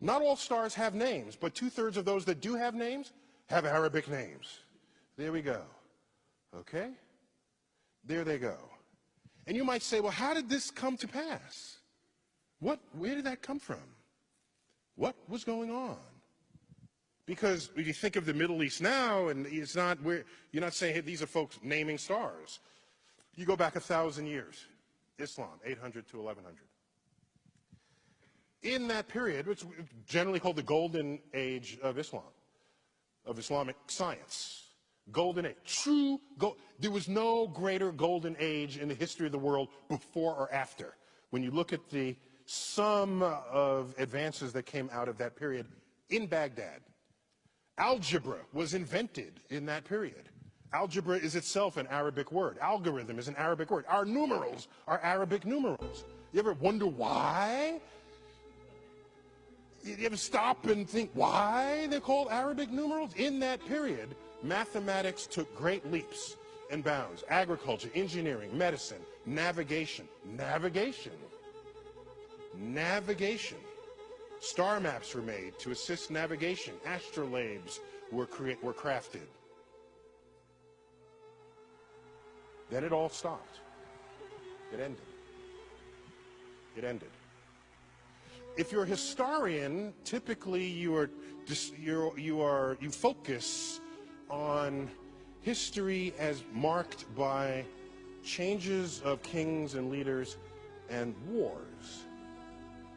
Not all stars have names, but 2/3 of those that do have names have Arabic names. There we go. Okay? There they go. And you might say, well, how did this come to pass? Where did that come from? What was going on? Because if you think of the Middle East now, and it's not where you're not saying, hey, these are folks naming stars. You go back 1,000 years, Islam, 800 to 1100. In that period, which is generally called the golden age of Islam, of Islamic science, golden age, true gold. There was no greater golden age in the history of the world before or after. When you look at the sum of advances that came out of that period in Baghdad, algebra was invented in that period. Algebra is itself an Arabic word. Algorithm is an Arabic word. Our numerals are Arabic numerals. You ever wonder why? You ever stop and think why they're called Arabic numerals? In that period, mathematics took great leaps and bounds. Agriculture, engineering, medicine, navigation. Star maps were made to assist navigation. Astrolabes were crafted. Then it all stopped. It ended. It ended. If you're a historian, typically you focus on history as marked by changes of kings and leaders and wars.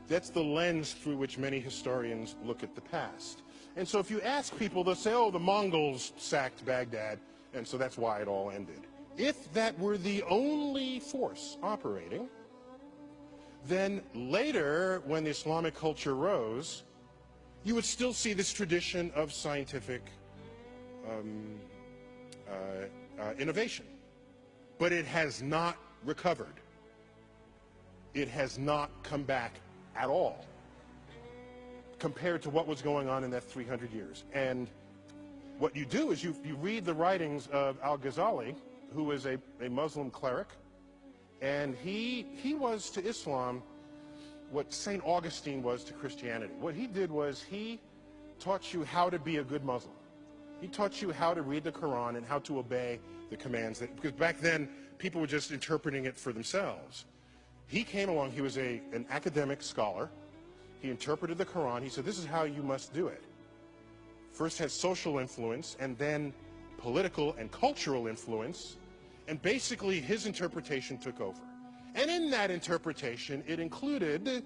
That's the lens through which many historians look at the past. And so if you ask people, they'll say, oh, the Mongols sacked Baghdad, and so that's why it all ended. If that were the only force operating, then later, when the Islamic culture rose, you would still see this tradition of scientific innovation. But it has not recovered. It has not come back at all compared to what was going on in that 300 years. And what you do is you read the writings of Al-Ghazali, who was a Muslim cleric, and he was to Islam what St. Augustine was to Christianity. What he did was he taught you how to be a good Muslim. He taught you how to read the Quran and how to obey the commands, because back then people were just interpreting it for themselves. He came along, he was an academic scholar. He interpreted the Quran. He said, this is how you must do it. First had social influence, and then political and cultural influence, and basically his interpretation took over. And in that interpretation, it included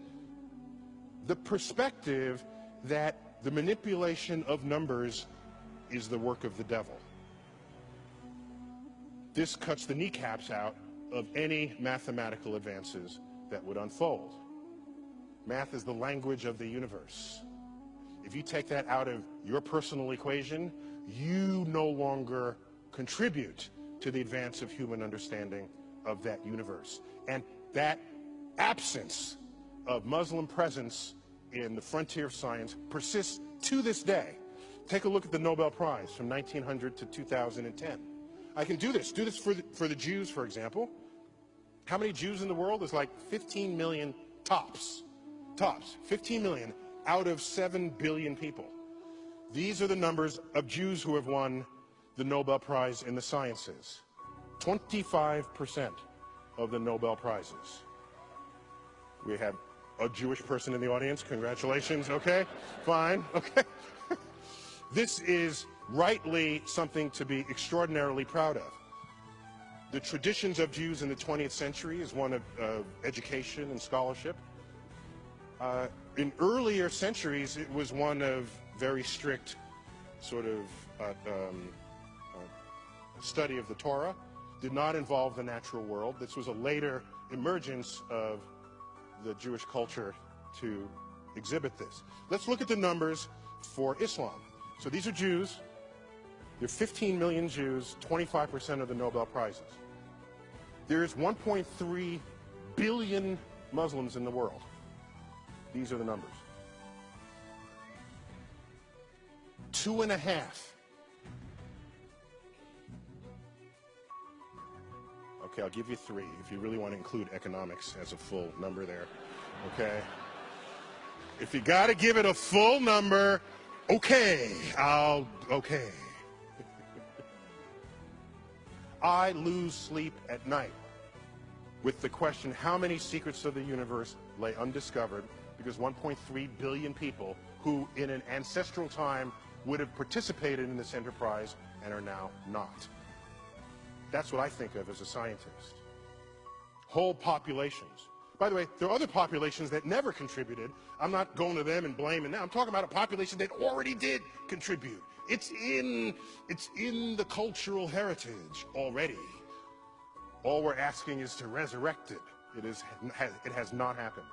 the perspective that the manipulation of numbers is the work of the devil. This cuts the kneecaps out of any mathematical advances that would unfold. Math is the language of the universe. If you take that out of your personal equation, you no longer contribute to the advance of human understanding of that universe. And that absence of Muslim presence in the frontier of science persists to this day. Take a look at the Nobel Prize from 1900 to 2010. I can do this for the Jews, for example. How many Jews in the world? There's like 15 million tops. 15 million out of 7 billion people. These are the numbers of Jews who have won the Nobel Prize in the sciences. 25% of the Nobel Prizes. We have a Jewish person in the audience. Congratulations. Okay, fine. Okay. This is rightly something to be extraordinarily proud of. The traditions of Jews in the 20th century is one of education and scholarship. In earlier centuries, it was one of very strict sort of study of the Torah. Did not involve the natural world. This was a later emergence of the Jewish culture to exhibit this. Let's look at the numbers for Islam. So these are Jews. There are 15 million Jews, 25% of the Nobel Prizes. There is 1.3 billion Muslims in the world. These are the numbers. 2.5. Okay, I'll give you 3 if you really want to include economics as a full number there. Okay? If you got to give it a full number, okay. I lose sleep at night with the question, how many secrets of the universe lay undiscovered, because 1.3 billion people who in an ancestral time would have participated in this enterprise and are now not. That's what I think of as a scientist. Whole populations. By the way, there are other populations that never contributed. I'm not going to them and blaming them. I'm talking about a population that already did contribute. It's in the cultural heritage already. All we're asking is to resurrect it. It has not happened.